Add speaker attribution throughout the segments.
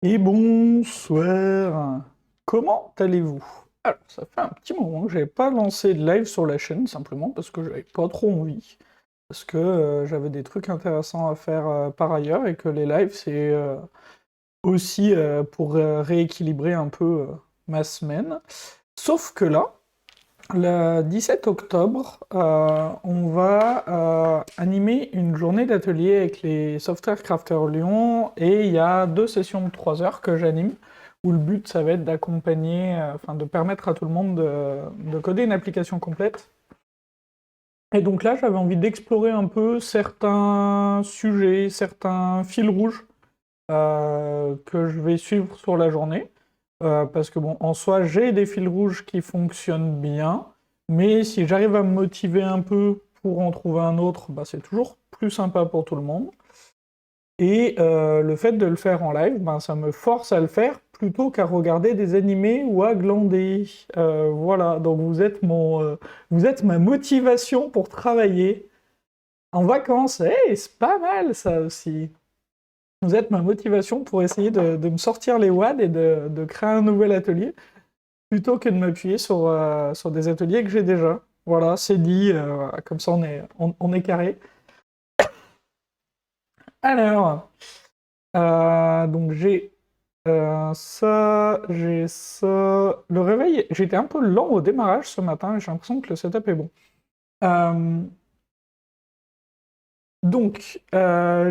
Speaker 1: Et bonsoir. Comment allez-vous? Alors, ça fait un petit moment que j'avais pas lancé de live sur la chaîne, simplement parce que j'avais pas trop envie. Parce que j'avais des trucs intéressants à faire par ailleurs, et que les lives, c'est aussi pour rééquilibrer un peu ma semaine. Sauf que là, le 17 octobre, on va animer une journée d'atelier avec les Software Crafters Lyon, et il y a 2 sessions de 3 heures que j'anime, où le but, ça va être d'accompagner, enfin de permettre à tout le monde de coder une application complète. Et donc là, j'avais envie d'explorer un peu certains sujets, certains fils rouges que je vais suivre sur la journée. Parce que bon, en soi, j'ai des fils rouges qui fonctionnent bien, mais si j'arrive à me motiver un peu pour en trouver un autre, bah, c'est toujours plus sympa pour tout le monde. Et le fait de le faire en live, ben, ça me force à le faire plutôt qu'à regarder des animés ou à glander. Voilà, donc vous êtes ma motivation pour travailler. En vacances, hey, c'est pas mal ça aussi. Vous êtes ma motivation pour essayer de me sortir les wads et de créer un nouvel atelier, plutôt que de m'appuyer sur des ateliers que j'ai déjà. Voilà, c'est dit, comme ça on est carré. Alors, donc j'ai ça. Le réveil, j'étais un peu lent au démarrage ce matin, et j'ai l'impression que le setup est bon. Euh,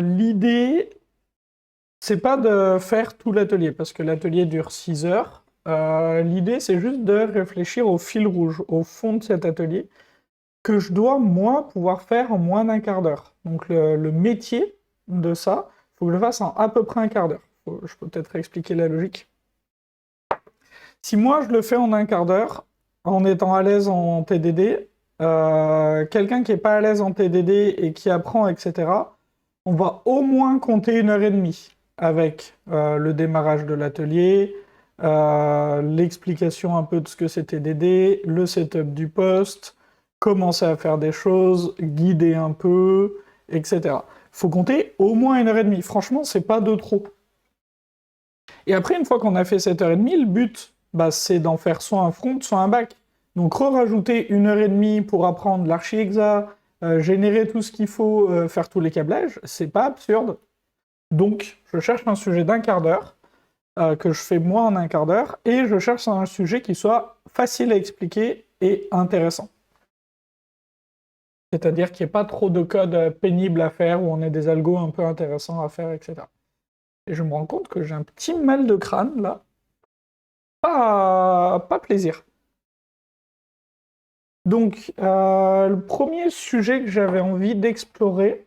Speaker 1: l'idée, c'est pas de faire tout l'atelier, parce que l'atelier dure 6 heures. L'idée, c'est juste de réfléchir au fil rouge, au fond de cet atelier, que je dois, moi, pouvoir faire en moins d'un quart d'heure. Donc le métier de ça, il faut que je le fasse en à peu près un quart d'heure. Je peux peut-être expliquer la logique. Si moi, je le fais en un quart d'heure, en étant à l'aise en TDD, quelqu'un qui n'est pas à l'aise en TDD et qui apprend, etc., on va au moins compter 1 heure et demie avec le démarrage de l'atelier, l'explication un peu de ce que c'est TDD, le setup du poste, commencer à faire des choses, guider un peu, etc. Faut compter au moins 1 heure et demie. Franchement, c'est pas de trop. Et après, une fois qu'on a fait 7 heures et demie, le but, bah, c'est d'en faire soit un front, soit un back. Donc rajouter 1 heure et demie pour apprendre l'archi-hexa, générer tout ce qu'il faut, faire tous les câblages, c'est pas absurde. Donc je cherche un sujet d'un quart d'heure, que je fais moi en un quart d'heure, et je cherche un sujet qui soit facile à expliquer et intéressant. C'est-à-dire qu'il n'y ait pas trop de code pénible à faire, où on ait des algos un peu intéressants à faire, etc. Et je me rends compte que j'ai un petit mal de crâne, là. Pas plaisir. Donc, le premier sujet que j'avais envie d'explorer,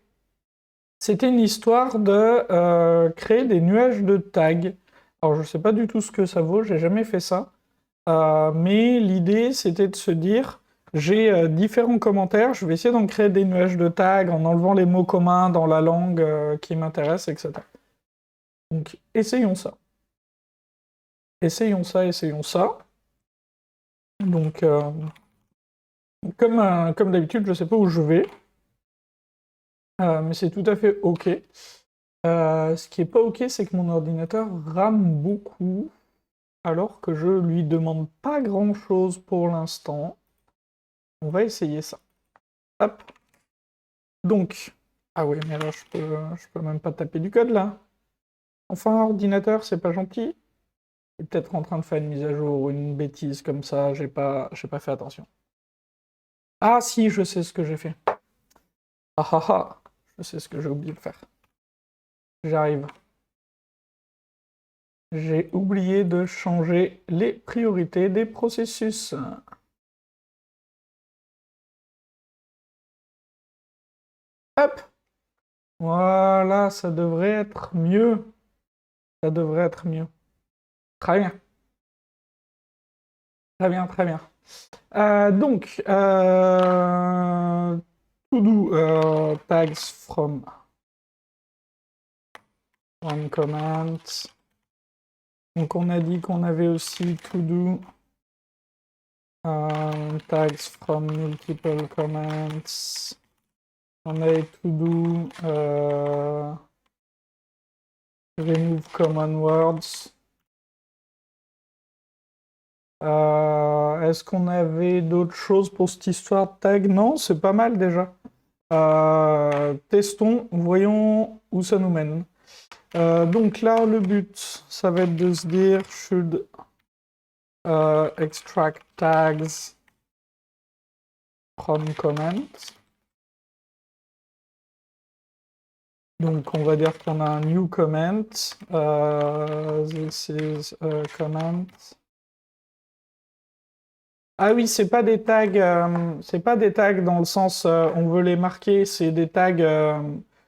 Speaker 1: c'était une histoire de créer des nuages de tags. Alors, je ne sais pas du tout ce que ça vaut, j'ai jamais fait ça. Mais l'idée, c'était de se dire, j'ai différents commentaires, je vais essayer d'en créer des nuages de tags en enlevant les mots communs dans la langue qui m'intéresse, etc. Donc, essayons ça. Essayons ça, essayons ça. Donc, comme d'habitude, je ne sais pas où je vais. Mais c'est tout à fait OK. Ce qui est pas OK, c'est que mon ordinateur rame beaucoup, alors que je lui demande pas grand-chose pour l'instant. On va essayer ça. Hop. Donc, ah ouais, mais là, je peux même pas taper du code, là. Enfin, ordinateur, c'est pas gentil. Il est peut-être en train de faire une mise à jour ou une bêtise comme ça, j'ai pas fait attention. Ah si, je sais ce que j'ai fait. Ah ah ah, je sais ce que j'ai oublié de faire. J'arrive. J'ai oublié de changer les priorités des processus. Hop! Voilà, ça devrait être mieux. Ça devrait être mieux. Très bien. Très bien, très bien. To do tags from one comment. Donc on a dit qu'on avait aussi to do tags from multiple comments. On avait to do Remove common words. Est-ce qu'on avait d'autres choses pour cette histoire de tag? Non, c'est pas mal déjà. Testons, voyons où ça nous mène. Donc là, le but, ça va être de se dire should extract tags from comment. Donc on va dire qu'on a un new comment. This is a comment. Ah oui, c'est pas des tags dans le sens on veut les marquer, c'est des tags.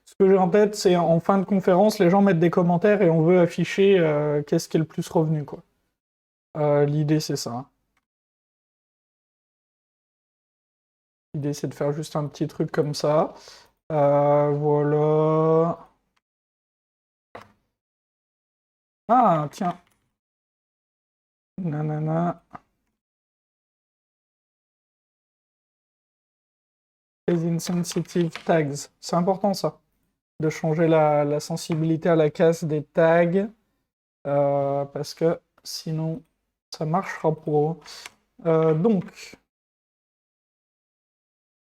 Speaker 1: Ce que j'ai en tête, c'est en fin de conférence, les gens mettent des commentaires et on veut afficher qu'est-ce qui est le plus revenu, quoi. L'idée, c'est ça. L'idée, c'est de faire juste un petit truc comme ça. Voilà. Ah, tiens. Nanana. Les insensitive tags. C'est important, ça. De changer la sensibilité à la casse des tags. Parce que sinon, ça marchera pas. Donc,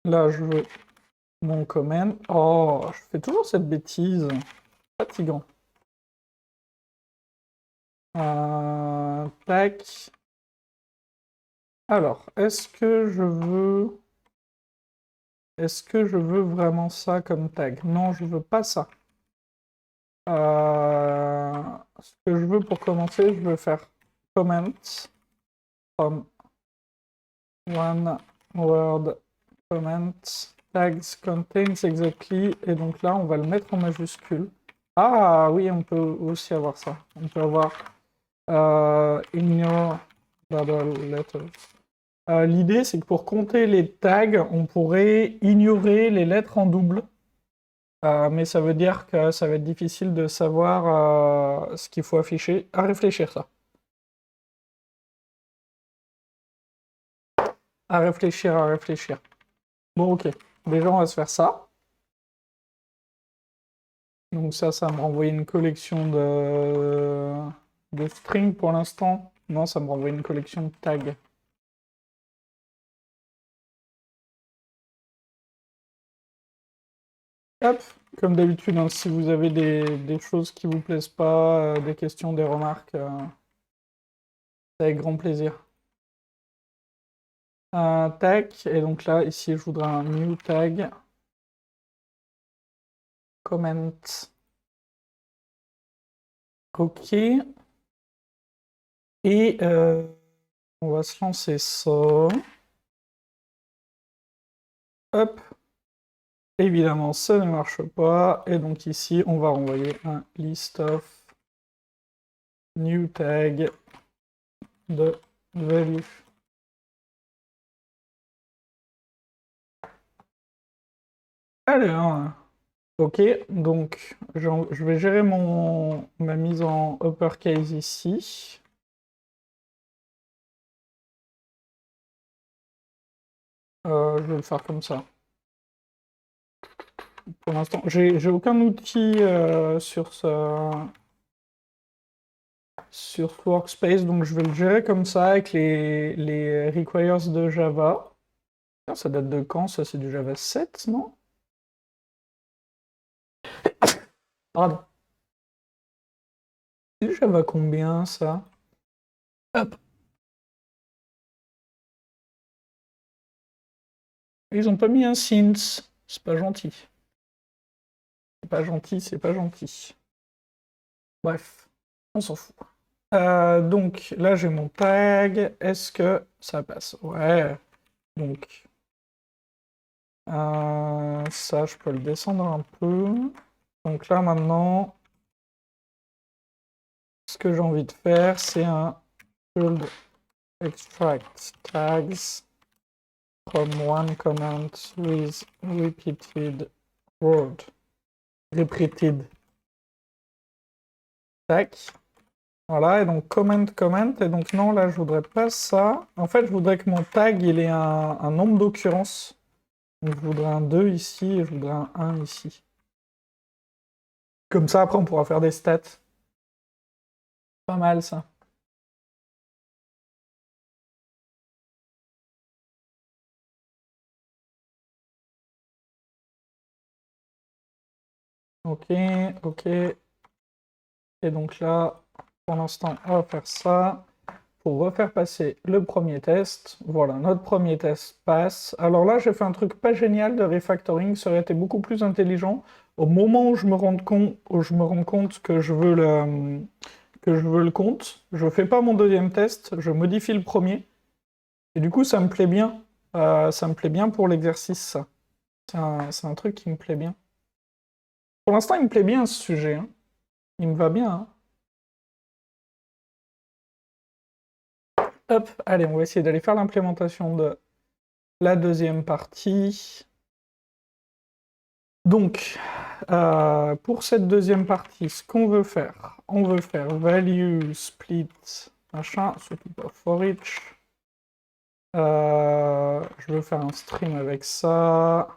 Speaker 1: là, je veux mon comment. Oh, je fais toujours cette bêtise. Fatigant. Tac. Alors, est-ce que je veux vraiment ça comme tag? Non, je veux pas ça. Ce que je veux pour commencer, je veux faire comment from one word comment tags contains exactly, et donc là on va le mettre en majuscule. Ah oui, on peut aussi avoir ça. On peut avoir ignore double letters. L'idée, c'est que pour compter les tags, on pourrait ignorer les lettres en double. Mais ça veut dire que ça va être difficile de savoir ce qu'il faut afficher. À réfléchir, ça. À réfléchir, à réfléchir. Bon, ok. Déjà, on va se faire ça. Donc ça me renvoie une collection de strings pour l'instant. Non, ça me renvoie une collection de tags. Hop, comme d'habitude, hein, si vous avez des choses qui vous plaisent pas, des questions, des remarques, c'est avec grand plaisir. Tac, et donc là, ici, je voudrais un new tag. Comment. Ok. Et on va se lancer ça. Hop. Évidemment, ça ne marche pas. Et donc ici, on va renvoyer un list of new tag de value. Alors, ok, donc je vais gérer ma mise en uppercase ici. Je vais le faire comme ça. Pour l'instant, j'ai aucun outil sur ce workspace, donc je vais le gérer comme ça avec les requires de Java. Ça date de quand, ça? C'est du Java 7, non? Pardon. C'est du Java combien, ça? Hop. Ils ont pas mis un since. C'est pas gentil. C'est pas gentil, c'est pas gentil. Bref, on s'en fout. Donc, là, j'ai mon tag. Est-ce que ça passe? Ouais. Donc, ça, je peux le descendre un peu. Donc là, maintenant, ce que j'ai envie de faire, c'est un should extract tags from one comment with repeated word. Repeated. Tac. Voilà, et donc comment, et donc non, là, je voudrais pas ça. En fait, je voudrais que mon tag, il ait un nombre d'occurrences. Donc, je voudrais un 2 ici, et je voudrais un 1 ici. Comme ça, après, on pourra faire des stats. Pas mal ça. Ok, ok. Et donc là, pour l'instant, on va faire ça. Pour refaire passer le premier test. Voilà, notre premier test passe. Alors là, j'ai fait un truc pas génial de refactoring, ça aurait été beaucoup plus intelligent. Au moment où je me rends compte que je veux le compte, je fais pas mon deuxième test, je modifie le premier. Et du coup, ça me plaît bien. Ça me plaît bien pour l'exercice, ça. C'est un truc qui me plaît bien. Pour l'instant, il me plaît bien ce sujet, hein. Il me va bien, hein. Hop, allez, on va essayer d'aller faire l'implémentation de la deuxième partie. Donc, pour cette deuxième partie, ce qu'on veut faire, on veut faire value, split, machin, surtout pas for each. Je veux faire un stream avec ça.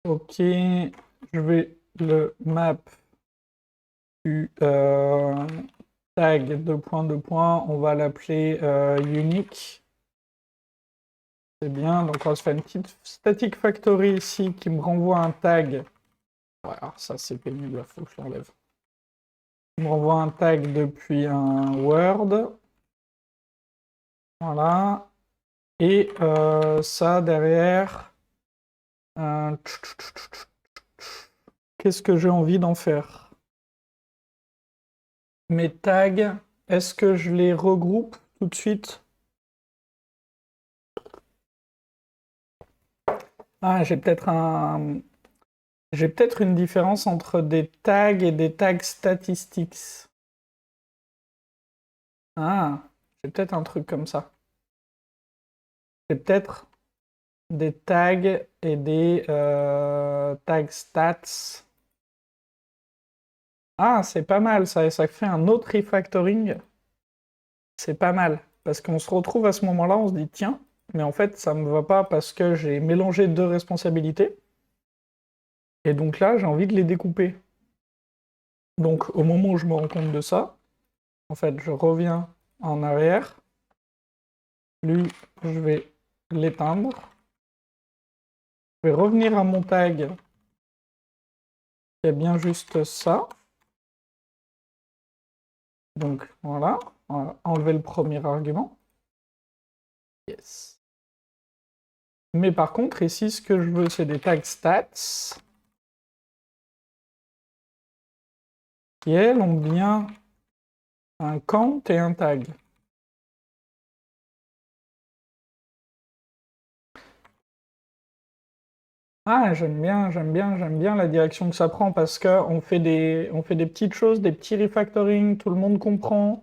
Speaker 1: Ok, je vais le map du tag 2 points, on va l'appeler unique. C'est bien, donc on va se faire une petite static factory ici qui me renvoie un tag. Ouais, alors ça c'est pénible, il faut que je l'enlève. Il me renvoie un tag depuis un Word. Voilà. Et ça derrière. Qu'est-ce que j'ai envie d'en faire? Mes tags, est-ce que je les regroupe tout de suite? Ah, J'ai peut-être une différence entre des tags et des tags statistics. Ah, j'ai peut-être un truc comme ça. J'ai peut-être des tags et des tags stats. Ah, c'est pas mal ça, et ça fait un autre refactoring. C'est pas mal, parce qu'on se retrouve à ce moment-là, on se dit tiens, mais en fait ça me va pas parce que j'ai mélangé deux responsabilités. Et donc là, j'ai envie de les découper. Donc au moment où je me rends compte de ça, en fait, je reviens en arrière. Lui, je vais l'éteindre. Je vais revenir à mon tag. Il y a bien juste ça. Donc voilà, on va enlever le premier argument. Yes. Mais par contre, ici, ce que je veux, c'est des tags stats. Qui, elles, ont bien un count et un tag. Ah, j'aime bien la direction que ça prend parce que on fait des petites choses, des petits refactoring, tout le monde comprend.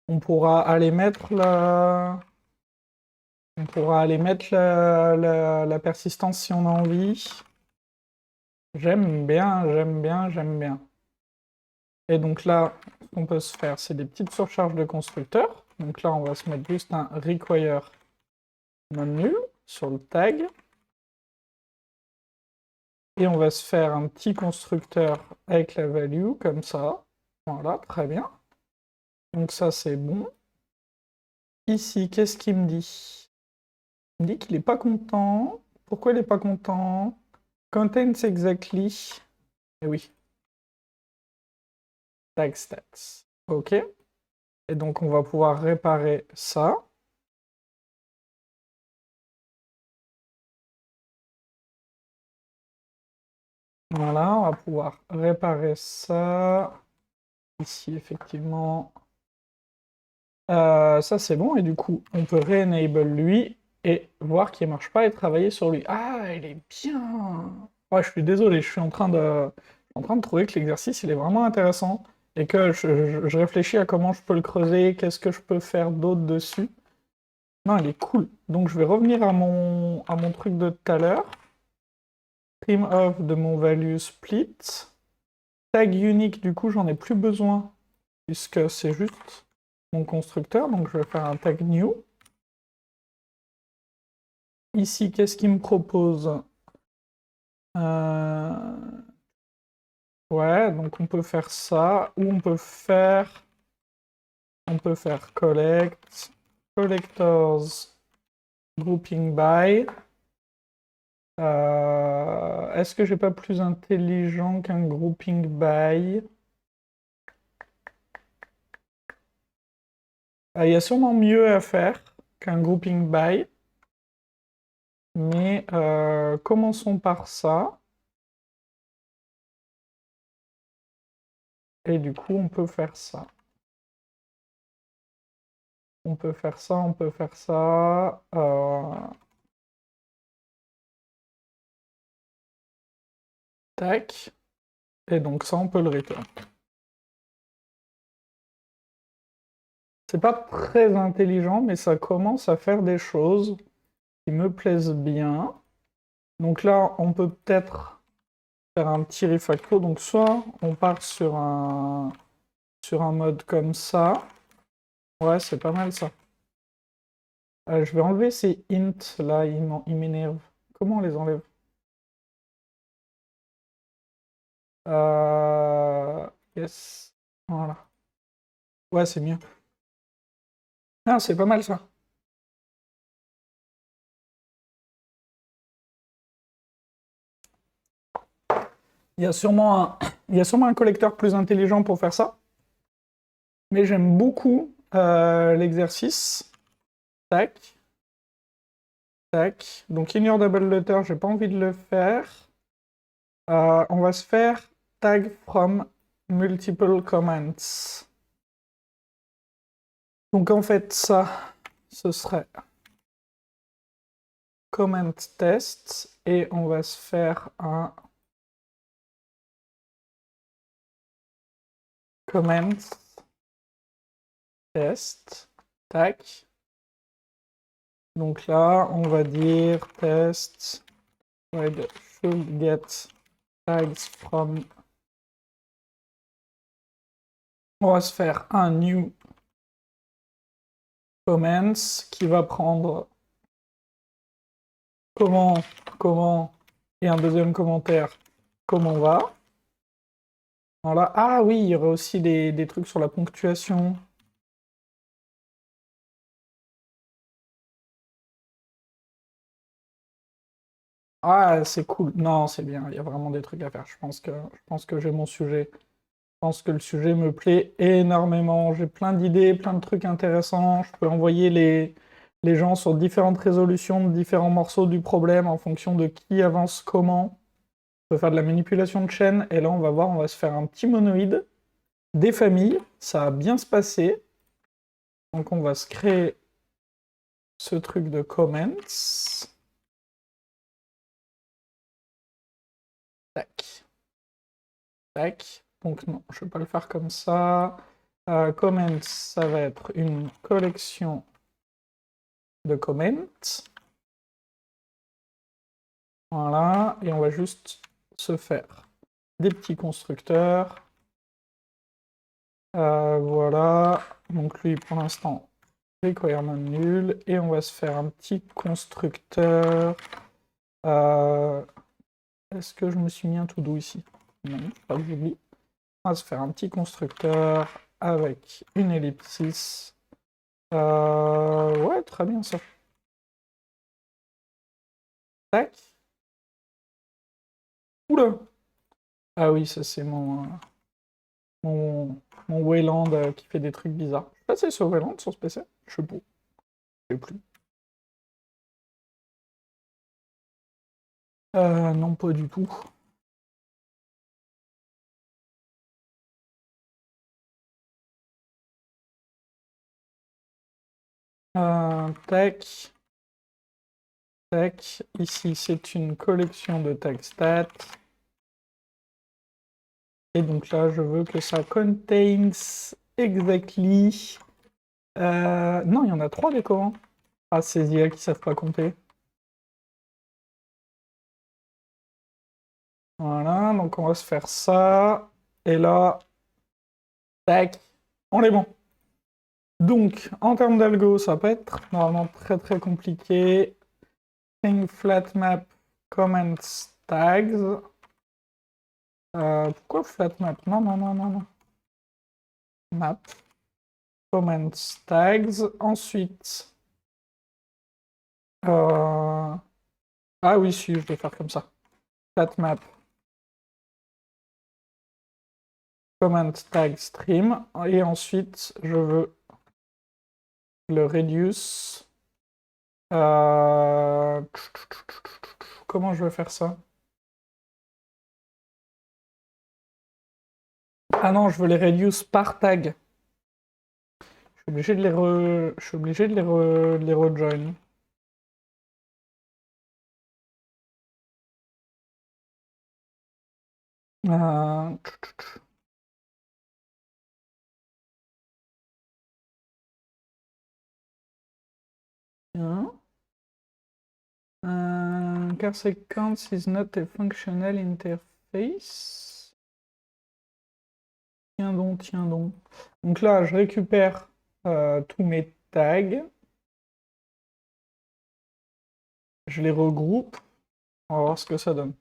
Speaker 1: On pourra aller mettre la persistance si on a envie. J'aime bien. Et donc là, ce qu'on peut se faire, c'est des petites surcharges de constructeurs. Donc là, on va se mettre juste un require non nul sur le tag. Et on va se faire un petit constructeur avec la value, comme ça. Voilà, très bien. Donc ça, c'est bon. Ici, qu'est-ce qu'il me dit? Il me dit qu'il n'est pas content. Pourquoi il n'est pas content? Contains exactly. Eh oui. Tag stats. OK. Et donc, on va pouvoir réparer ça. Voilà, on va pouvoir réparer ça. Ici, effectivement. Ça, c'est bon. Et du coup, on peut re-enable lui et voir qu'il ne marche pas et travailler sur lui. Ah, il est bien. Ouais, je suis désolé, je suis en train de trouver que l'exercice, il est vraiment intéressant et que je réfléchis à comment je peux le creuser, qu'est-ce que je peux faire d'autre dessus. Non, il est cool. Donc, je vais revenir à mon truc de tout à l'heure. Trim off de mon value split. Tag unique, du coup, j'en ai plus besoin puisque c'est juste mon constructeur. Donc, je vais faire un tag new. Ici, qu'est-ce qu'il me propose? Ouais, donc on peut faire ça, ou on peut faire collect, collectors grouping by. Est-ce que j'ai pas plus intelligent qu'un grouping by? Il y a sûrement mieux à faire qu'un grouping by, mais commençons par ça. Et du coup, on peut faire ça. On peut faire ça, on peut faire ça. Tac. Et donc ça, on peut le return. C'est pas très intelligent, mais ça commence à faire des choses qui me plaisent bien. Donc là, on peut peut-être faire un petit refacto. Donc soit on part sur un mode comme ça. Ouais, c'est pas mal ça. Je vais enlever ces int là, ils m'énervent. Comment on les enlève? Yes. Voilà. Ouais, c'est mieux. Ah, c'est pas mal ça. Il y a sûrement un collecteur plus intelligent pour faire ça. Mais j'aime beaucoup l'exercice. Tac, tac. Donc ignore double letter, j'ai pas envie de le faire. On va se faire tag from multiple comments. Donc en fait, ça, ce serait comment test, et on va se faire un comment test. Tac. Donc là, on va dire test should get tags from. On va se faire un new comments qui va prendre comment, et un deuxième commentaire, comment va. Voilà. Ah oui, il y aurait aussi des trucs sur la ponctuation. Ah, c'est cool. Non, c'est bien, il y a vraiment des trucs à faire. Je pense que j'ai mon sujet. Je pense que le sujet me plaît énormément. J'ai plein d'idées, plein de trucs intéressants. Je peux envoyer les gens sur différentes résolutions de différents morceaux du problème en fonction de qui avance comment. On peut faire de la manipulation de chaîne. Et là, on va voir, on va se faire un petit monoïde. Des familles, ça va bien se passer. Donc on va se créer ce truc de comments. Tac. Tac. Donc non, je ne vais pas le faire comme ça. Comments, ça va être une collection de comments. Voilà. Et on va juste se faire des petits constructeurs. Voilà. Donc lui, pour l'instant, requirement nul. Et on va se faire un petit constructeur. Est-ce que je me suis mis un to-do ici? Non, pas que j'oublie. On va se faire un petit constructeur avec une ellipsis. Ouais, très bien ça. Tac. Oula! Ah oui, ça c'est mon Wayland qui fait des trucs bizarres. Je suis passé sur Wayland sur ce PC? Je sais pas. Je sais plus. Non, pas du tout. Tac. Tac. Ici, c'est une collection de tag stats. Et donc là, je veux que ça contains exactly. Non, il y en a 3 des commandes. Ah, ces IA qui savent pas compter. Voilà, donc on va se faire ça. Et là, tac, on est bon. Donc, en termes d'algo, ça va pas être normalement très très compliqué. String flat map comments tags. Pourquoi flat map? Non, non, non, non, non. Map. Comments tags. Ensuite. Ah oui, si, je vais faire comme ça. Flat map. Comment tag stream. Et ensuite, je veux le reduce. Comment je vais faire ça? Ah non, je veux les reduce par tag. Je suis obligé de je suis obligé de les rejoin. Euh... Car sequence is not a functional interface. Tiens donc, tiens donc. Donc là, je récupère tous mes tags. Je les regroupe. On va voir ce que ça donne.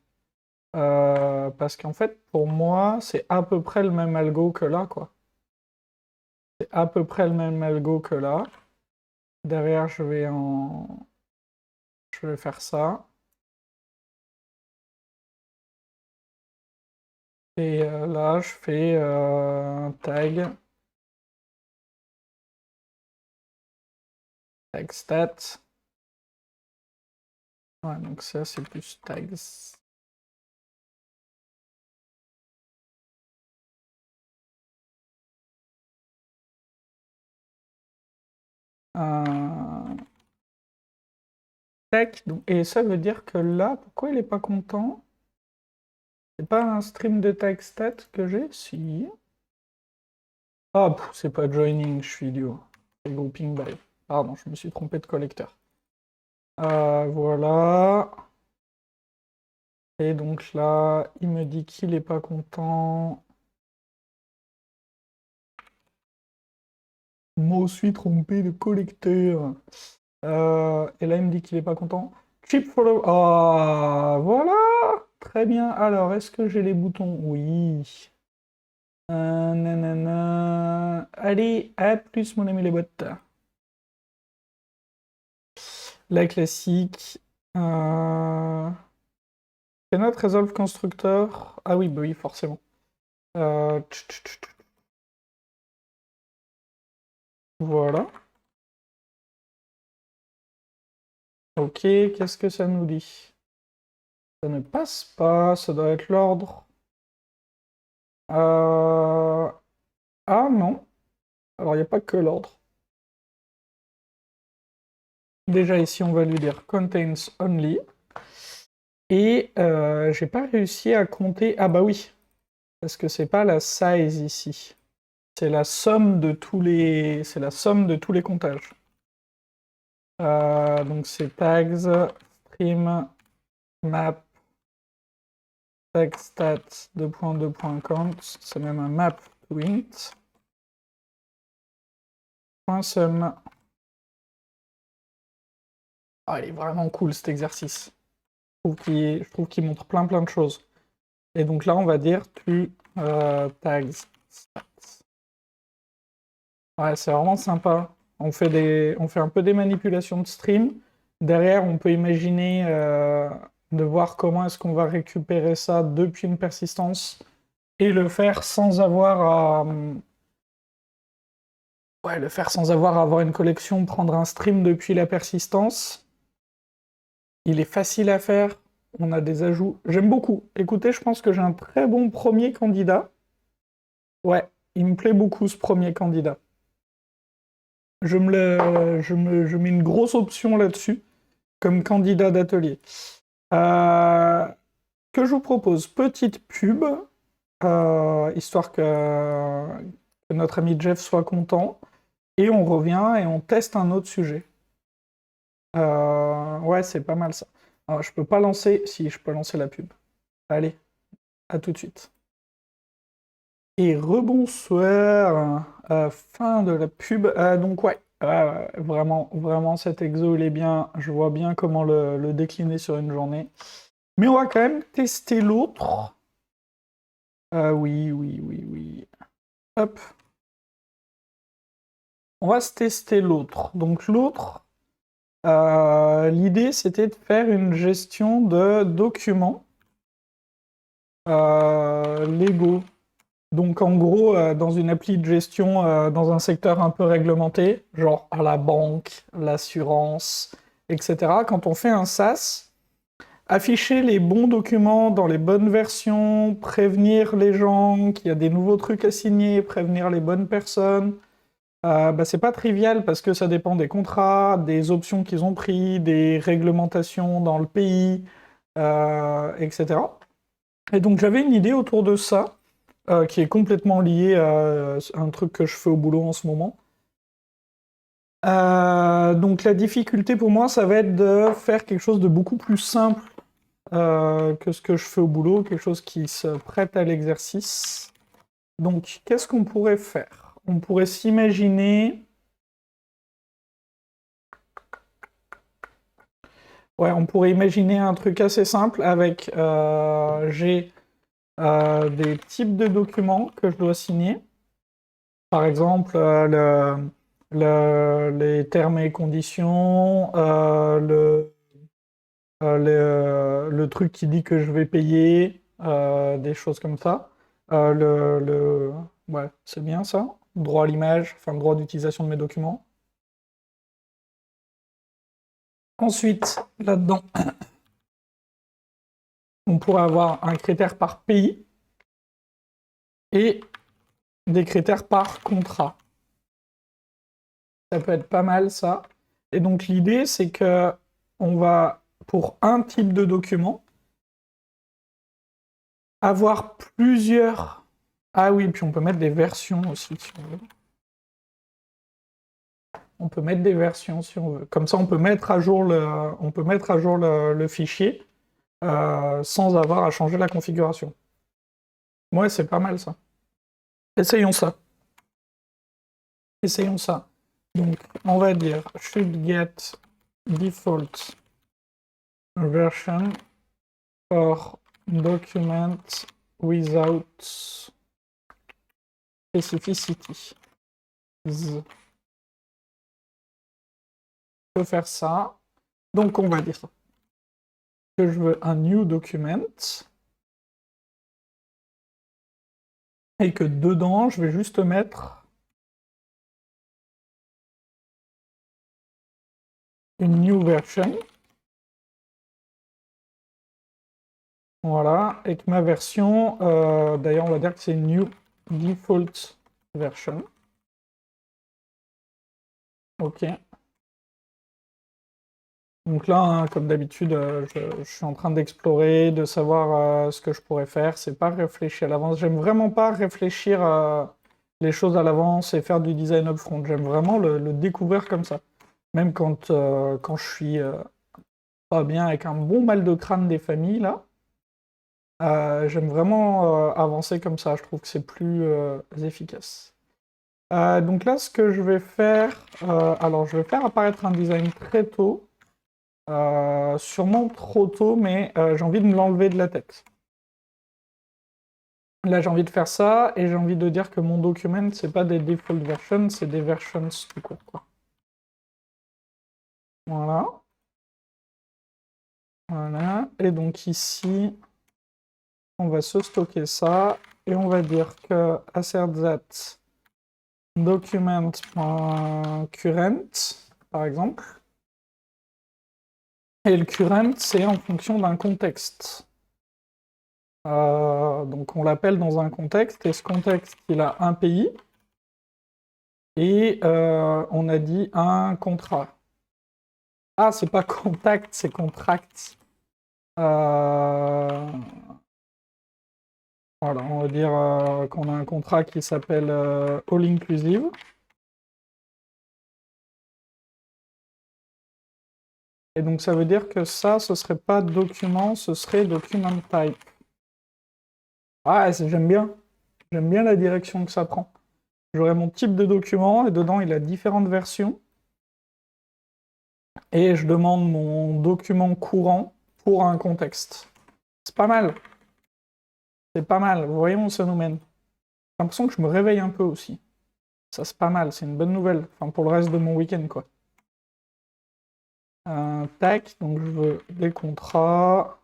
Speaker 1: Parce qu'en fait, pour moi, c'est à peu près le même algo que là, quoi. C'est à peu près le même algo que là. Derrière, je vais faire ça. Et là, je fais tag. Tag stat. Ouais, donc ça, c'est plus tags. Tac, et ça veut dire que là, pourquoi il est pas content? C'est pas un stream de tag stat que j'ai? Si. Ah, c'est pas joining, je suis idiot. C'est grouping by. Pardon, je me suis trompé de collecteur. Voilà. Et donc là, il me dit qu'il est pas content. Moi aussi trompé de collecteur. Et là, il me dit qu'il est pas content. Chip follow. Ah, voilà. Très bien. Alors, est-ce que j'ai les boutons? Oui. Nanana. Allez, à plus, mon ami les bottes. La classique. Cannot resolve constructor. Ah oui, bah oui, forcément. Voilà. Ok, qu'est-ce que ça nous dit? Ça ne passe pas, ça doit être l'ordre. Ah non. Alors, il n'y a pas que l'ordre. Déjà, ici, on va lui dire contains only. Et j'ai pas réussi à compter. Ah bah oui, parce que c'est pas la size ici. C'est la somme de tous les. C'est la somme de tous les comptages. Donc c'est tags, stream, map, tag stat, 2.2.count, c'est même un map to int. .sum. Ah, il est vraiment cool cet exercice. Je trouve qu'il montre plein de choses. Et donc là, on va dire tu tags stats. Ouais, c'est vraiment sympa. On fait un peu des manipulations de stream. Derrière, on peut imaginer de voir comment est-ce qu'on va récupérer ça depuis une persistance et le faire sans avoir à... Ouais, le faire sans avoir à avoir une collection, prendre un stream depuis la persistance. Il est facile à faire. On a des ajouts. J'aime beaucoup. Écoutez, je pense que j'ai un très bon premier candidat. Ouais, il me plaît beaucoup ce premier candidat. Je mets une grosse option là-dessus, comme candidat d'atelier. Que je vous propose, petite pub, histoire que notre ami Jeff soit content, et on revient et on teste un autre sujet. Ouais, c'est pas mal ça. Alors, je peux pas lancer... Si, je peux lancer la pub. Allez, à tout de suite. Et rebonsoir, fin de la pub. Donc ouais, vraiment cet exo il est bien, je vois bien comment le décliner sur une journée. Mais on va quand même tester l'autre. Oui, oui, oui, oui. Hop. On va se tester l'autre. Donc l'autre, l'idée c'était de faire une gestion de documents légaux. Donc en gros, dans une appli de gestion dans un secteur un peu réglementé, genre à la banque, l'assurance, etc., quand on fait un SaaS, afficher les bons documents dans les bonnes versions, prévenir les gens qu'il y a des nouveaux trucs à signer, prévenir les bonnes personnes, bah, c'est pas trivial parce que ça dépend des contrats, des options qu'ils ont pris, des réglementations dans le pays, etc. Et donc j'avais une idée autour de ça qui est complètement lié à un truc que je fais au boulot en ce moment. Donc la difficulté pour moi, ça va être de faire quelque chose de beaucoup plus simple que ce que je fais au boulot, quelque chose qui se prête à l'exercice. Donc qu'est-ce qu'on pourrait faire? On pourrait s'imaginer... Ouais, on pourrait imaginer un truc assez simple avec j'ai des types de documents que je dois signer. Par exemple, les termes et conditions, le truc qui dit que je vais payer, des choses comme ça. Ouais, c'est bien ça. Droit à l'image, enfin le droit d'utilisation de mes documents. Ensuite, là-dedans, on pourrait avoir un critère par pays et des critères par contrat. Ça peut être pas mal ça. Et donc l'idée, c'est que on va, pour un type de document, avoir plusieurs... Ah oui, puis on peut mettre des versions aussi, si on veut. On peut mettre des versions si on veut. Comme ça, on peut mettre à jour le fichier sans avoir à changer la configuration. Ouais, c'est pas mal ça. Essayons ça. Essayons ça. Donc, on va dire should get default version for document without specificity. Je peux faire ça. Donc, on va dire que je veux un new document et que dedans, je vais juste mettre une new version. Voilà, et que ma version, d'ailleurs, on va dire que c'est une new default version. Ok. Donc là, hein, comme d'habitude, je suis en train d'explorer, de savoir ce que je pourrais faire. C'est pas réfléchir à l'avance. J'aime vraiment pas réfléchir les choses à l'avance et faire du design upfront. J'aime vraiment le découvrir comme ça. Même quand je suis pas bien avec un bon mal de crâne des familles, là, j'aime vraiment avancer comme ça. Je trouve que c'est plus efficace. Donc là, ce que je vais faire... alors, je vais faire apparaître un design très tôt. Sûrement trop tôt, mais j'ai envie de me l'enlever de la tête. Là, j'ai envie de faire ça, et j'ai envie de dire que mon document, c'est pas des default versions, c'est des versions tout court, quoi. Voilà. Voilà. Et donc ici, on va se stocker ça, et on va dire que assert that document.current, par exemple. Et le current, c'est en fonction d'un contexte. Donc on l'appelle dans un contexte, et ce contexte, il a un pays, et on a dit un contrat. Ah, c'est pas contact, c'est contract. Voilà, on va dire qu'on a un contrat qui s'appelle All Inclusive. Et donc ça veut dire que ça, ce serait pas document, ce serait document type. Ah, j'aime bien. J'aime bien la direction que ça prend. J'aurai mon type de document, et dedans, il a différentes versions. Et je demande mon document courant pour un contexte. C'est pas mal. C'est pas mal, vous voyez où ça nous mène. J'ai l'impression que je me réveille un peu aussi. Ça, c'est pas mal, c'est une bonne nouvelle. Enfin, pour le reste de mon week-end, quoi. Tac, donc je veux des contrats.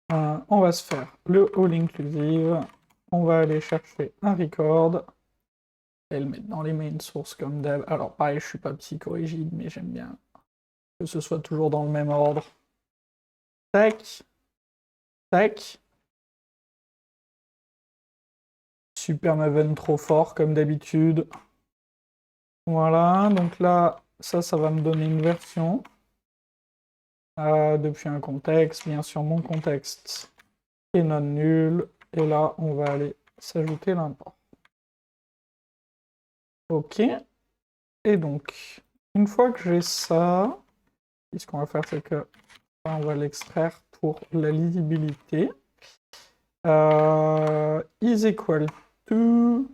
Speaker 1: On va se faire le all inclusive. On va aller chercher un record. Et le mettre dans les main sources comme d'hab. Alors pareil, je suis pas psychorigide, mais j'aime bien que ce soit toujours dans le même ordre. Tac. Tac. Super Maven trop fort, comme d'habitude. Voilà, donc là, ça va me donner une version. Depuis un contexte, bien sûr, mon contexte est non nul. Et là, on va aller s'ajouter l'import. Ok. Et donc, une fois que j'ai ça, ce qu'on va faire, c'est que on va l'extraire pour la lisibilité. Is equal to...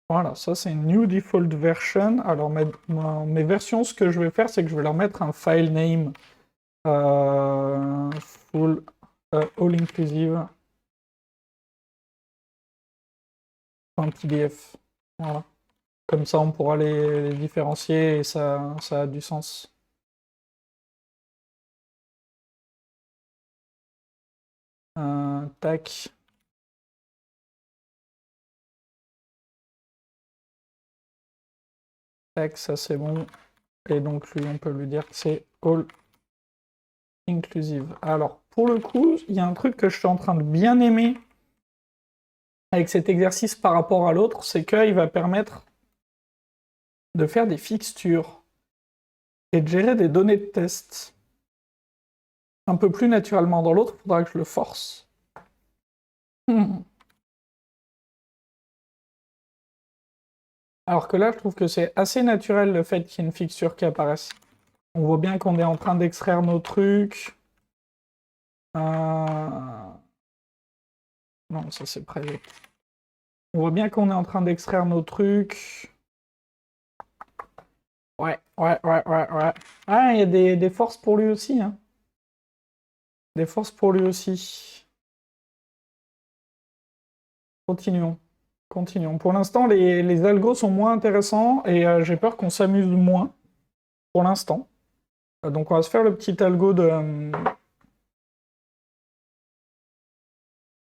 Speaker 1: Voilà, ça c'est une new default version. Alors mes versions, ce que je vais faire, c'est que je vais leur mettre un file name full all inclusive .pdf. Voilà. Comme ça, on pourra les différencier et ça a du sens. Tac. Tac, ça c'est bon. Et donc lui, on peut lui dire que c'est all inclusive. Alors, pour le coup, il y a un truc que je suis en train de bien aimer avec cet exercice par rapport à l'autre, c'est qu'il va permettre de faire des fixtures et de gérer des données de test un peu plus naturellement. Dans l'autre, il faudra que je le force. Alors que là, je trouve que c'est assez naturel le fait qu'il y ait une fixture qui apparaisse. On voit bien qu'on est en train d'extraire nos trucs. Non, ça c'est prévu. On voit bien qu'on est en train d'extraire nos trucs. Ouais. Ah, il y a des forces pour lui aussi, hein. Des forces pour lui aussi. Continuons. Pour l'instant, les algos sont moins intéressants et j'ai peur qu'on s'amuse moins. Pour l'instant. Donc on va se faire le petit algo de...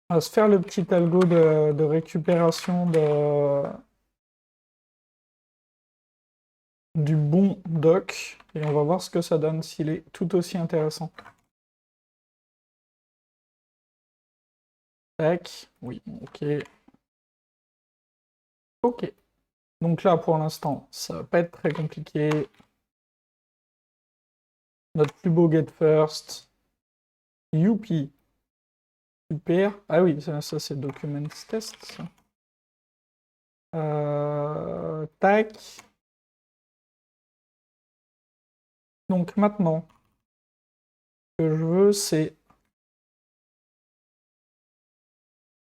Speaker 1: on va se faire le petit algo de récupération du bon doc. Et on va voir ce que ça donne, s'il est tout aussi intéressant. Tac. Oui, ok. Ok. Donc là, pour l'instant, ça va pas être très compliqué. Notre plus beau get first. Youpi. Super. Ah oui, ça c'est documents test, ça. Tac. Donc maintenant, ce que je veux, c'est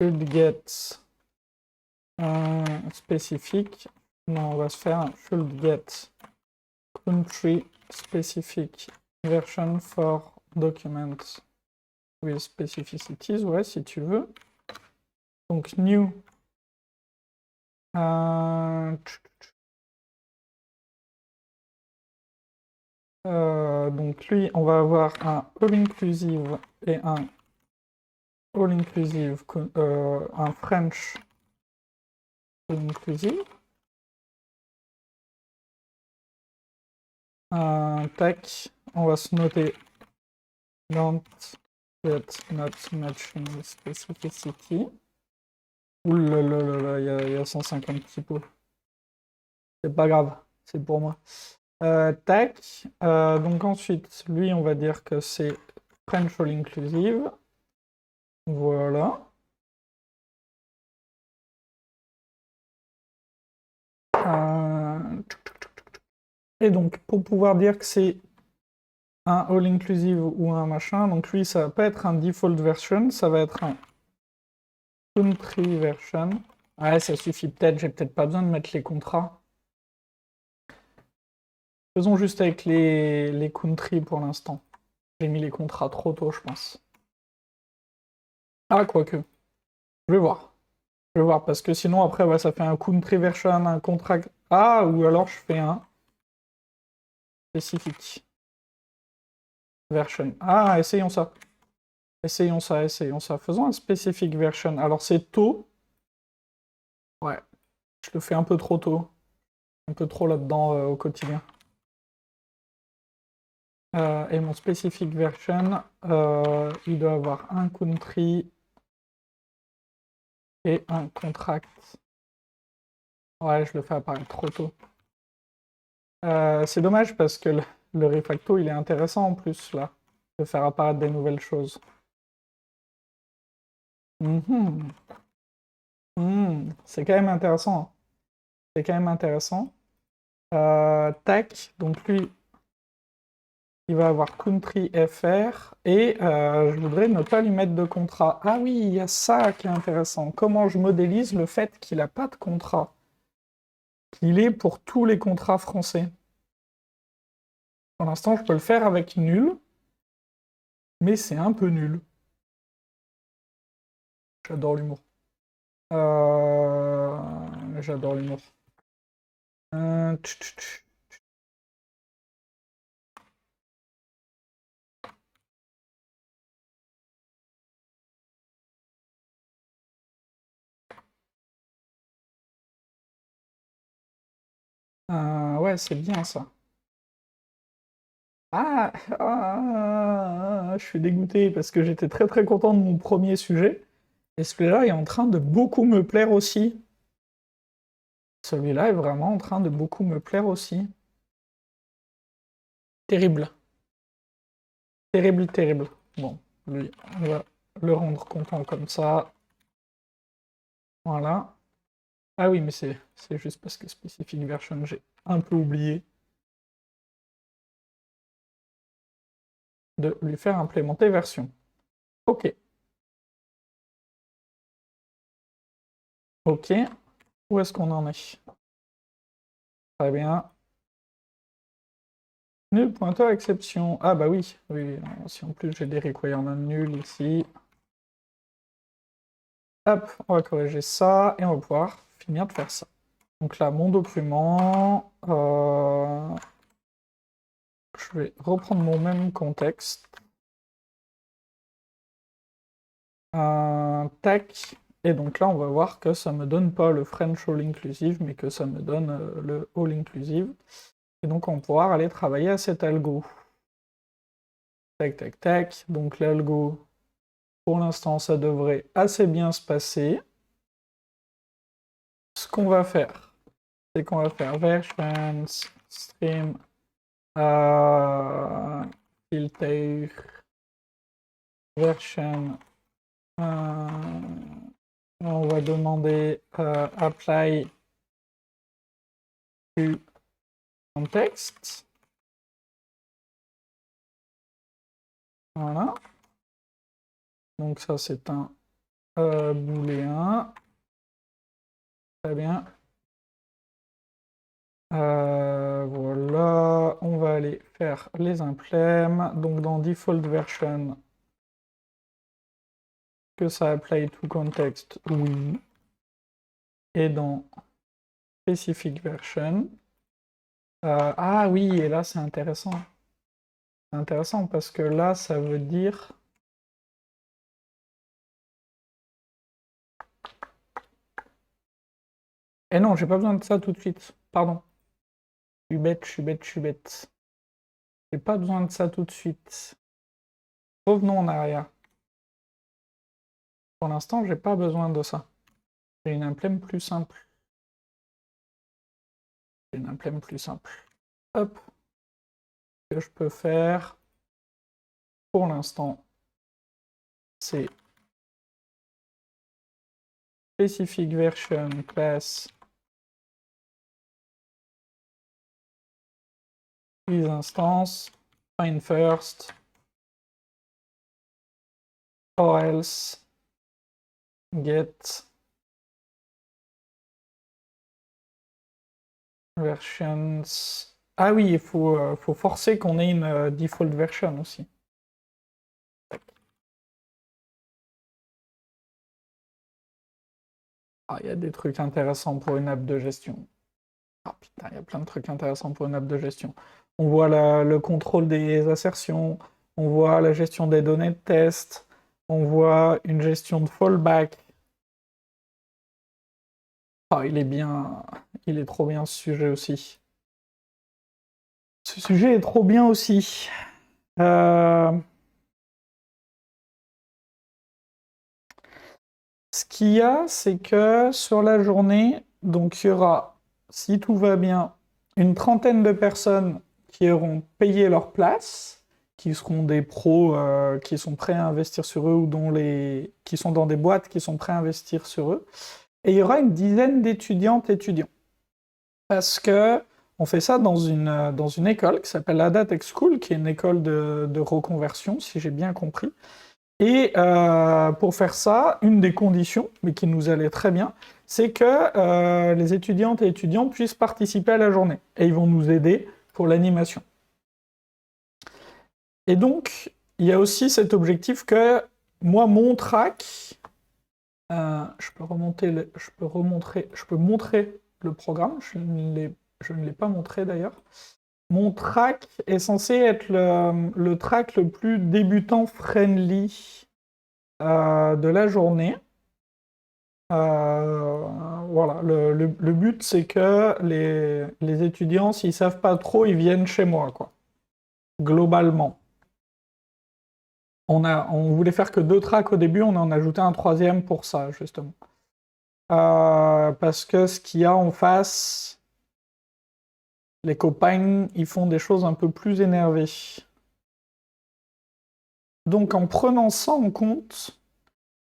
Speaker 1: should get spécifique. Non, on va se faire un should get country specific version for documents with specificities, ouais, si tu veux. Donc new. Donc lui, on va avoir un all-inclusive et un all-inclusive, un French all-inclusive. Tac, on va se noter don't get not matching specificity. Ouh là là là là, il y a 150 typos. C'est pas grave, c'est pour moi. Tac, donc ensuite, lui, on va dire que c'est French all inclusive. Voilà. Et donc, pour pouvoir dire que c'est un all inclusive ou un machin, donc lui, ça va pas être un default version, ça va être un country version. Ouais, ça suffit peut-être, j'ai peut-être pas besoin de mettre les contrats. Faisons juste avec les country pour l'instant. J'ai mis les contrats trop tôt, je pense. Ah, quoique. Je vais voir. Je vais voir, parce que sinon, après, ouais, ça fait un country version, un contract... Ah, ou alors je fais un spécifique version. Ah, essayons ça. Essayons ça, essayons ça. Faisons un specific version. Alors, c'est tôt. Ouais, je le fais un peu trop tôt. Un peu trop là-dedans au quotidien. Et mon specific version, il doit avoir un country et un contract. Ouais, je le fais apparaître trop tôt. C'est dommage parce que le refacto, il est intéressant en plus, là, de faire apparaître des nouvelles choses. Mhm. C'est quand même intéressant, hein. C'est quand même intéressant. Tac, donc lui, il va avoir country FR, et je voudrais ne pas lui mettre de contrat. Ah oui, il y a ça qui est intéressant. Comment je modélise le fait qu'il n'a pas de contrat? Qu'il est pour tous les contrats français. Pour l'instant, je peux le faire avec nul, mais c'est un peu nul. J'adore l'humour. J'adore l'humour. Tch, tch, tch. Ouais, c'est bien ça. Je suis dégoûté parce que j'étais très très content de mon premier sujet. Et celui-là est en train de beaucoup me plaire aussi. Celui-là est vraiment en train de beaucoup me plaire aussi. Terrible. Terrible, terrible. Bon, lui, on va le rendre content comme ça. Voilà. Ah oui, mais c'est juste parce que Specific Version, j'ai un peu oublié de lui faire implémenter version. Ok. Ok. Où est-ce qu'on en est? Très bien. Nul, pointeur, exception. Ah bah oui, oui. Si en plus j'ai des requirements nuls ici. Hop, on va corriger ça et on va pouvoir finir de faire ça. Donc là, mon document. Je vais reprendre mon même contexte. Tac. Et donc là, on va voir que ça me donne pas le French All Inclusive, mais que ça me donne le All Inclusive. Et donc, on va pouvoir aller travailler à cet algo. Tac, tac, tac. Donc, l'algo, pour l'instant, ça devrait assez bien se passer. Ce qu'on va faire, c'est qu'on va faire versions, stream, filter, version. On va demander apply to context. Voilà. Donc ça, c'est un booléen. Très bien. Voilà. On va aller faire les implèmes. Donc dans default version, que ça apply to context, oui. Et dans specific version, ah oui, et là c'est intéressant. C'est intéressant parce que là, ça veut dire... Eh non, j'ai pas besoin de ça tout de suite. Pardon. Je suis bête, je suis bête, je suis bête. J'ai pas besoin de ça tout de suite. Revenons en arrière. Pour l'instant, j'ai pas besoin de ça. J'ai une implème plus simple. J'ai une implème plus simple. Hop. Ce que je peux faire, pour l'instant, c'est specific version class is instance, find first, or else get versions. Ah oui, faut forcer qu'on ait une default version aussi. Ah, il y a des trucs intéressants pour une app de gestion. Ah putain, il y a plein de trucs intéressants pour une app de gestion. On voit le contrôle des assertions, on voit la gestion des données de test, on voit une gestion de fallback. Ah, il est bien, il est trop bien ce sujet aussi. Ce sujet est trop bien aussi. Ce qu'il y a, c'est que sur la journée, donc il y aura, si tout va bien, une trentaine de personnes qui auront payé leur place, qui seront des pros qui sont prêts à investir sur eux ou qui sont dans des boîtes qui sont prêts à investir sur eux. Et il y aura une dizaine d'étudiantes et étudiants. Parce que on fait ça dans une école qui s'appelle Ada Tech School, qui est une école de reconversion, si j'ai bien compris. Et pour faire ça, une des conditions, mais qui nous allait très bien, c'est que les étudiantes et étudiants puissent participer à la journée. Et ils vont nous aider pour l'animation. Et donc, il y a aussi cet objectif que moi, mon track, je peux montrer le programme, je ne l'ai pas montré d'ailleurs. Mon track est censé être le track le plus débutant friendly de la journée. Voilà, le but c'est que les étudiants, s'ils savent pas trop, ils viennent chez moi, quoi. Globalement. On voulait faire que 2 tracks au début, on en a ajouté un troisième pour ça, justement. Parce que ce qu'il y a en face, les copains, ils font des choses un peu plus énervées. Donc en prenant ça en compte,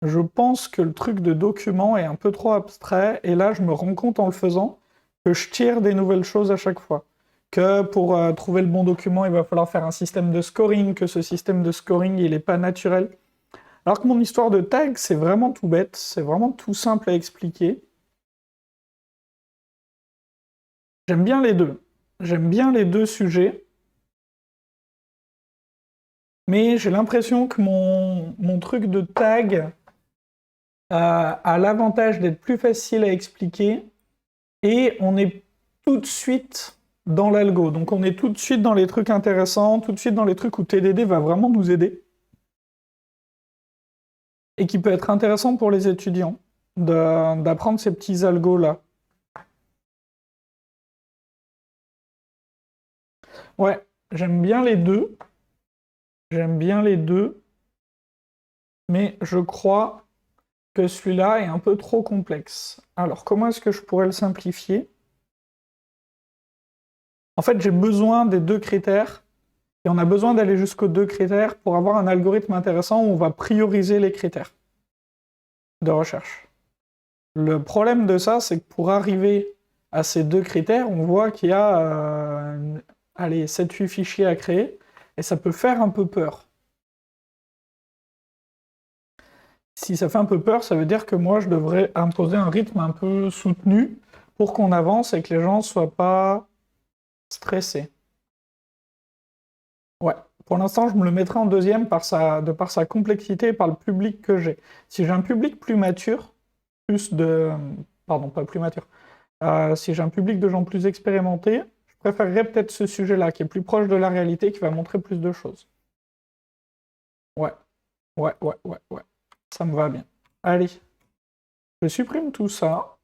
Speaker 1: je pense que le truc de document est un peu trop abstrait, et là je me rends compte en le faisant que je tire des nouvelles choses à chaque fois. Que pour trouver le bon document, il va falloir faire un système de scoring, que ce système de scoring, il n'est pas naturel. Alors que mon histoire de tag, c'est vraiment tout bête, c'est vraiment tout simple à expliquer. J'aime bien les deux. J'aime bien les deux sujets, mais j'ai l'impression que mon truc de tag a l'avantage d'être plus facile à expliquer, et on est tout de suite dans l'algo. Donc on est tout de suite dans les trucs intéressants, tout de suite dans les trucs où TDD va vraiment nous aider, et qui peut être intéressant pour les étudiants d'apprendre ces petits algos-là. Ouais, j'aime bien les deux. J'aime bien les deux. Mais je crois que celui-là est un peu trop complexe. Alors, comment est-ce que je pourrais le simplifier? En fait, j'ai besoin des 2 critères, et on a besoin d'aller jusqu'aux 2 critères pour avoir un algorithme intéressant où on va prioriser les critères de recherche. Le problème de ça, c'est que pour arriver à ces 2 critères, on voit qu'il y a allez, 7-8 fichiers à créer, et ça peut faire un peu peur. Si ça fait un peu peur, ça veut dire que moi, je devrais imposer un rythme un peu soutenu pour qu'on avance et que les gens ne soient pas stressés. Ouais. Pour l'instant, je me le mettrai en deuxième de par sa complexité et par le public que j'ai. Si j'ai un public plus mature, plus de... Pardon, pas plus mature. Si j'ai un public de gens plus expérimentés, je préférerais peut-être ce sujet-là, qui est plus proche de la réalité, qui va montrer plus de choses. Ouais, ouais. Ça me va bien. Allez, je supprime tout ça.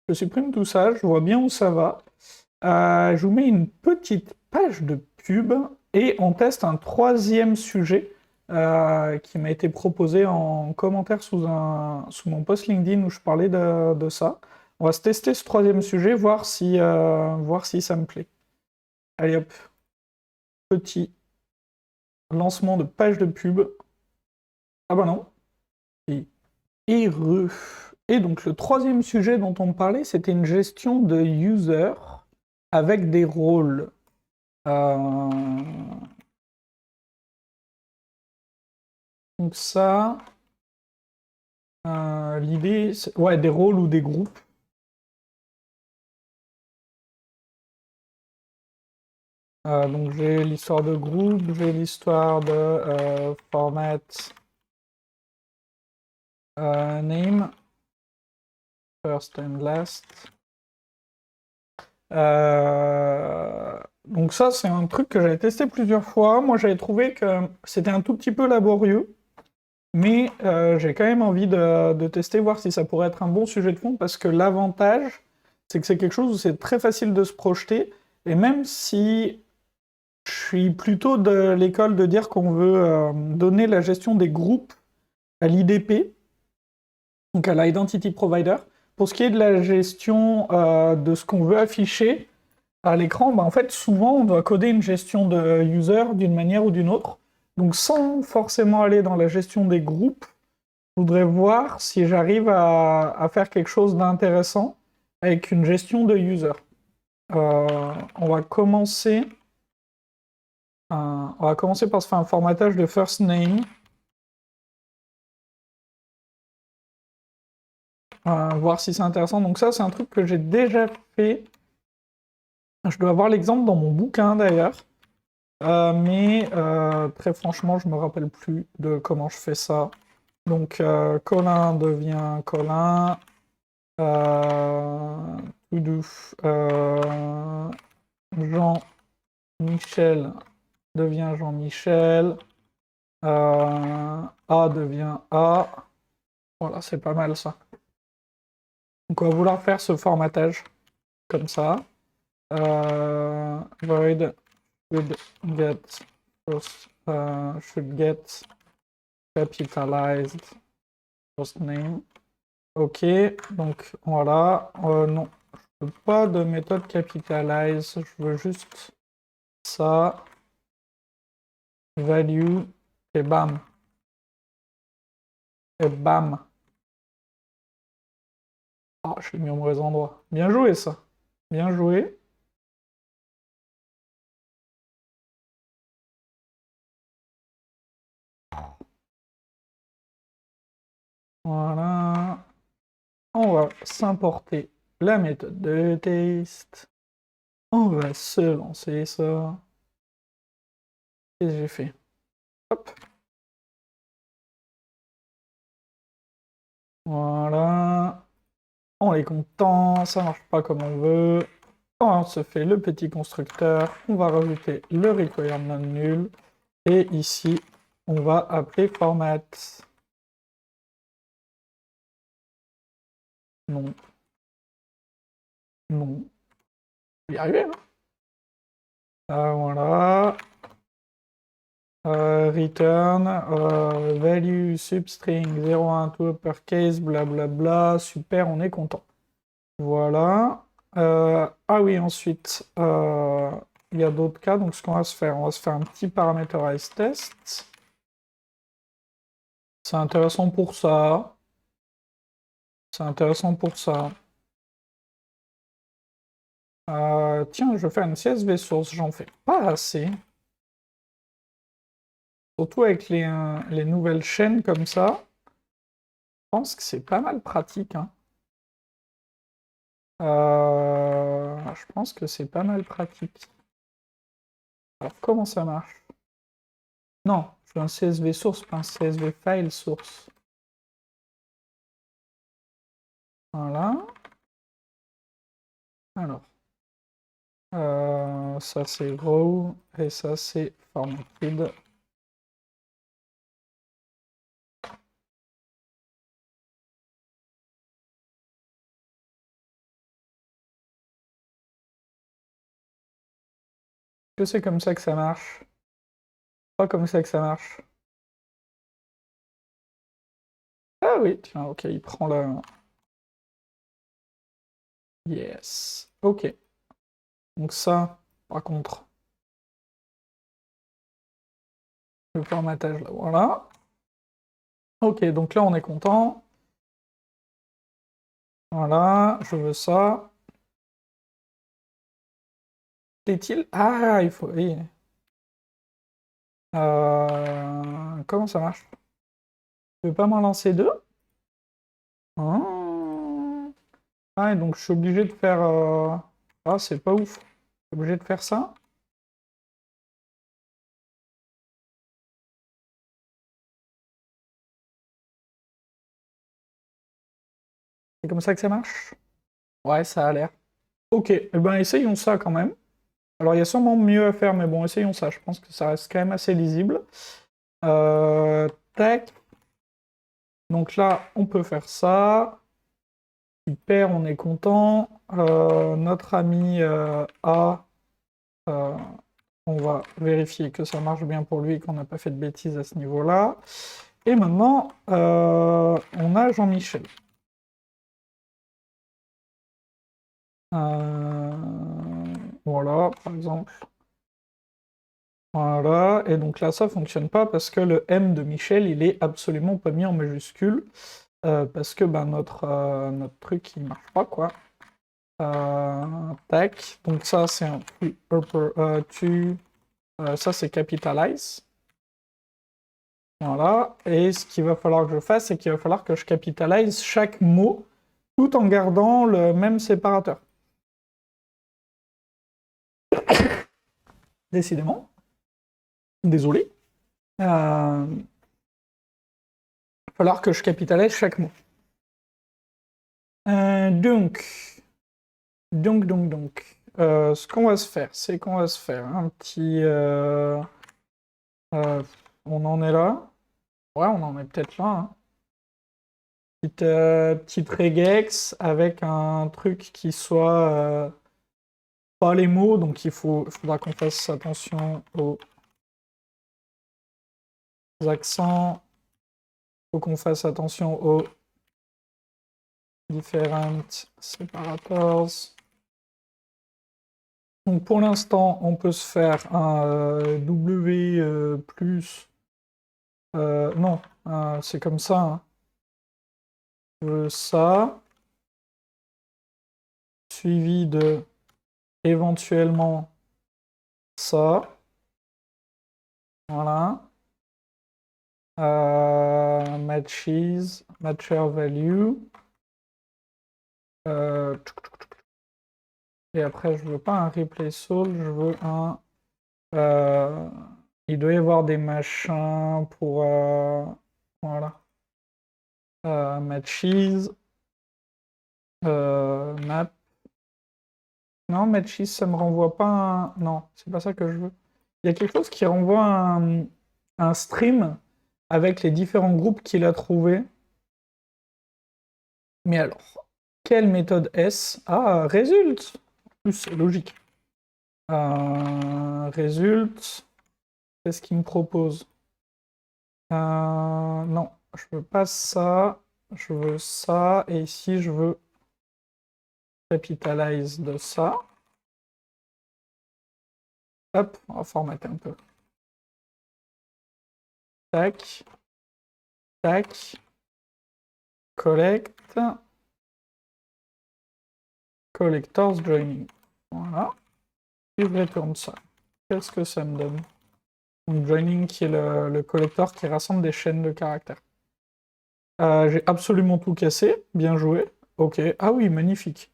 Speaker 1: Je supprime tout ça, je vois bien où ça va. Je vous mets une petite page de pub et on teste un troisième sujet qui m'a été proposé en commentaire sous mon post LinkedIn où je parlais de ça. On va se tester ce troisième sujet, voir si ça me plaît. Allez hop, petit lancement de page de pub. Ah bah non. Et heureux. Et donc le troisième sujet dont on me parlait, c'était une gestion de user avec des rôles. Donc ça, l'idée, c'est ouais, des rôles ou des groupes. Donc j'ai l'histoire de groupe, j'ai l'histoire de format Name, first and last. Donc ça, c'est un truc que j'avais testé plusieurs fois. Moi, j'avais trouvé que c'était un tout petit peu laborieux, mais j'ai quand même envie de tester, voir si ça pourrait être un bon sujet de fond, parce que l'avantage, c'est que c'est quelque chose où c'est très facile de se projeter, et même si je suis plutôt de l'école de dire qu'on veut donner la gestion des groupes à l'IDP, donc à l'Identity Provider, pour ce qui est de la gestion de ce qu'on veut afficher à l'écran, bah en fait, souvent, on doit coder une gestion de user d'une manière ou d'une autre. Donc, sans forcément aller dans la gestion des groupes, je voudrais voir si j'arrive à faire quelque chose d'intéressant avec une gestion de user. On va commencer par se faire un formatage de first name. Voir si c'est intéressant. Donc ça, c'est un truc que j'ai déjà fait. Je dois avoir l'exemple dans mon bouquin d'ailleurs. Mais très franchement, je me rappelle plus de comment je fais ça. Donc Colin devient Colin. Toudouf. Jean-Michel devient Jean-Michel. A devient A. Voilà, c'est pas mal ça. Donc on va vouloir faire ce formatage comme ça. Void should get capitalized first name. Ok, donc voilà. Non, je veux pas de méthode capitalize, je veux juste ça. Value, et bam. Et bam. Ah, je l'ai mis au mauvais endroit. Bien joué ça. Bien joué. Voilà. On va s'importer la méthode de test. On va se lancer ça. Qu'est-ce que j'ai fait? Hop. Voilà. On est content, ça marche pas comme on veut. On se fait le petit constructeur. On va rajouter le requirement nul. Et ici, on va appeler format. Non. Non. Je vais y arriver, hein. Voilà. Return, value substring 01 to uppercase, blablabla. Super, on est content. Voilà. Ah oui, ensuite, il y a d'autres cas. Donc, ce qu'on va se faire, on va se faire un petit parameterize test. C'est intéressant pour ça. C'est intéressant pour ça. Tiens, je vais faire une CSV source. J'en fais pas assez. Surtout avec les nouvelles chaînes comme ça. Je pense que c'est pas mal pratique, hein. Je pense que c'est pas mal pratique. Alors, comment ça marche? Non, je veux un CSV source, pas un CSV file source. Voilà. Alors. Ça c'est row et ça c'est formatted. Que c'est comme ça que ça marche? Pas comme ça que ça marche. Ah oui, tiens, ok, il prend la... Yes. Ok. Donc ça, par contre, le formatage, là, voilà. Ok, donc là, on est content. Voilà, je veux ça. Est-il... Ah, il faut... Oui. Comment ça marche? Je peux pas m'en lancer deux? Ah. Ah, et donc je suis obligé de faire... Ah, c'est pas ouf. Je suis obligé de faire ça? C'est comme ça que ça marche? Ouais, ça a l'air. Ok, eh ben essayons ça quand même. Alors il y a sûrement mieux à faire, mais bon, essayons ça. Je pense que ça reste quand même assez lisible. Tac. Donc là, on peut faire ça. Super, on est content. Notre ami A, euh, on va vérifier que ça marche bien pour lui, qu'on n'a pas fait de bêtises à ce niveau-là. Et maintenant, on a Jean-Michel. Voilà, par exemple. Voilà, et donc là, ça fonctionne pas parce que le M de Michel, il est absolument pas mis en majuscule. Parce que ben, notre truc, il marche pas, quoi. Tac, donc ça, c'est un ça, c'est capitalize. Voilà, et ce qu'il va falloir que je fasse, c'est qu'il va falloir que je capitalise chaque mot tout en gardant le même séparateur. Décidément. Désolé. Il va falloir que je capitalise chaque mot. Donc, ce qu'on va se faire, c'est qu'on va se faire un petit... on en est là. Ouais, on en est peut-être là. Hein. Petite regex avec un truc qui soit pas les mots, donc il faudra qu'on fasse attention aux accents. Il faut qu'on fasse attention aux different separators. Donc pour l'instant, on peut se faire un W plus... non, c'est comme ça. Hein. Ça, suivi de éventuellement ça. Voilà. Matches, matcher value. Et après, je veux pas un replace all, je veux un... il doit y avoir des machins pour... voilà. Matches. Map. Non, matches, ça me renvoie pas un... Non, c'est pas ça que je veux. Il y a quelque chose qui renvoie un stream avec les différents groupes qu'il a trouvés. Mais alors, quelle méthode est-ce? Ah, résulte! En plus, c'est logique. Résulte. Qu'est-ce qu'il me propose? Non, je veux pas ça. Je veux ça. Et ici, je veux capitalize de ça. Hop, on va formater un peu. Tac. Tac. Collect. Collectors joining. Voilà. Et je retourne ça. Qu'est-ce que ça me donne? Donc joining qui est le collector qui rassemble des chaînes de caractères. J'ai absolument tout cassé. Bien joué. Ok. Ah oui, magnifique.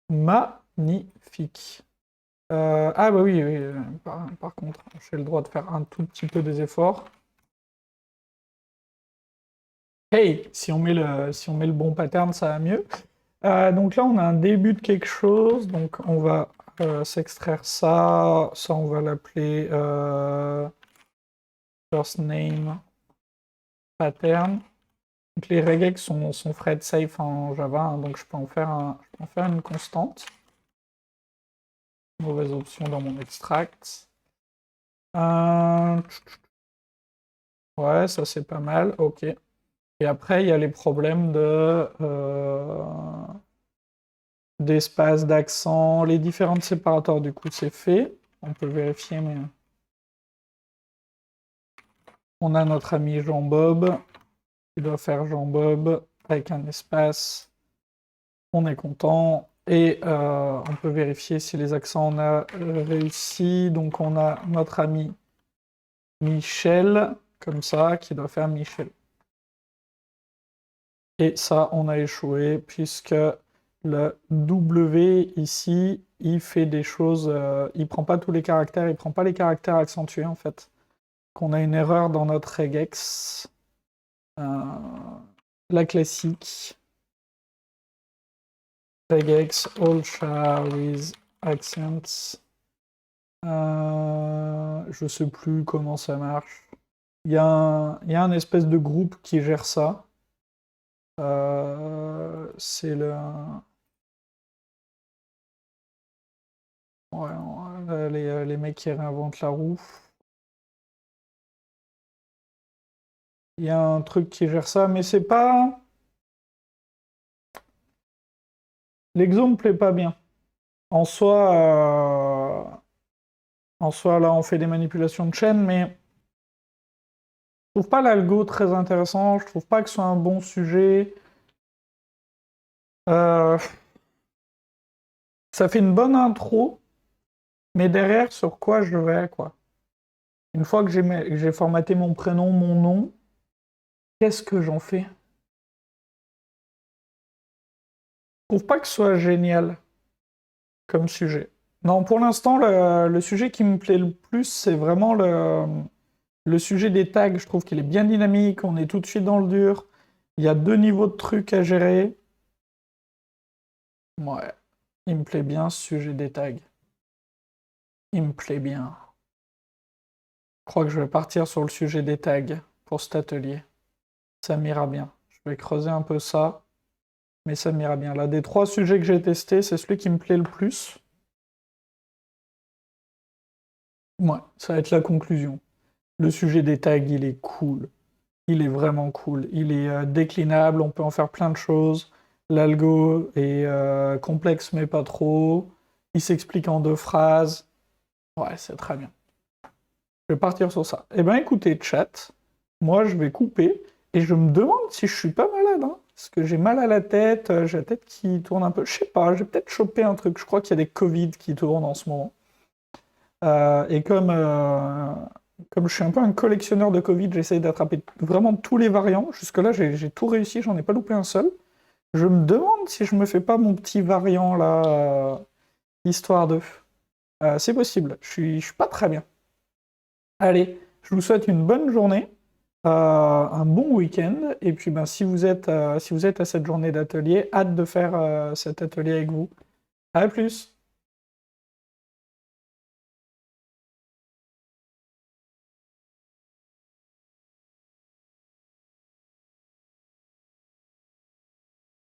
Speaker 1: Magnifique. Ah bah oui, oui. Par contre, j'ai le droit de faire un tout petit peu des efforts. Hey, si on met le bon pattern, ça va mieux. Donc là, on a un début de quelque chose. Donc on va s'extraire ça. Ça, on va l'appeler first name pattern. Donc les regex sont thread safe en Java, hein, donc je peux en faire une constante. Mauvaise option dans mon extract. Ouais, ça c'est pas mal, ok. Et après, il y a les problèmes d'espace, d'accent, les différents séparateurs, du coup, c'est fait. On peut vérifier, mais... On a notre ami Jean-Bob, qui doit faire Jean-Bob avec un espace. On est content. Et on peut vérifier si les accents on a réussi. Donc on a notre ami Michel, comme ça, qui doit faire Michel. Et ça, on a échoué, puisque le W ici, il fait des choses... il prend pas tous les caractères, il prend pas les caractères accentués, en fait. Qu'on a une erreur dans notre regex. La classique. regex all char with accents. Je sais plus comment ça marche. Il y a un espèce de groupe qui gère ça. C'est le... Ouais, les mecs qui réinventent la roue. Il y a un truc qui gère ça, mais c'est pas... L'exemple est pas bien. En soi, là, on fait des manipulations de chaîne, mais je trouve pas l'algo très intéressant, je trouve pas que ce soit un bon sujet. Ça fait une bonne intro, mais derrière, sur quoi je vais, quoi. Une fois que j'ai formaté mon prénom, mon nom, qu'est-ce que j'en fais? Je trouve pas que ce soit génial comme sujet. Non, pour l'instant, le sujet qui me plaît le plus, c'est vraiment le sujet des tags. Je trouve qu'il est bien dynamique, on est tout de suite dans le dur. Il y a 2 niveaux de trucs à gérer. Ouais, il me plaît bien ce sujet des tags. Il me plaît bien. Je crois que je vais partir sur le sujet des tags pour cet atelier. Ça m'ira bien. Je vais creuser un peu ça, mais ça m'ira bien. Là, des 3 sujets que j'ai testés, c'est celui qui me plaît le plus. Ouais, ça va être la conclusion. Le sujet des tags, il est cool. Il est vraiment cool. Il est déclinable, on peut en faire plein de choses. L'algo est complexe mais pas trop. Il s'explique en 2 phrases. Ouais, c'est très bien. Je vais partir sur ça. Eh ben écoutez, chat, moi je vais couper et je me demande si je suis pas malade, hein, parce que j'ai mal à la tête, j'ai la tête qui tourne un peu. Je sais pas, j'ai peut-être chopé un truc. Je crois qu'il y a des Covid qui tournent en ce moment. Et comme je suis un peu un collectionneur de Covid, j'essaye d'attraper vraiment tous les variants. Jusque-là, j'ai tout réussi, j'en ai pas loupé un seul. Je me demande si je me fais pas mon petit variant là, histoire de. C'est possible, je suis pas très bien. Allez, je vous souhaite une bonne journée, un bon week-end, et puis ben, si vous êtes à cette journée d'atelier, hâte de faire cet atelier avec vous. À plus!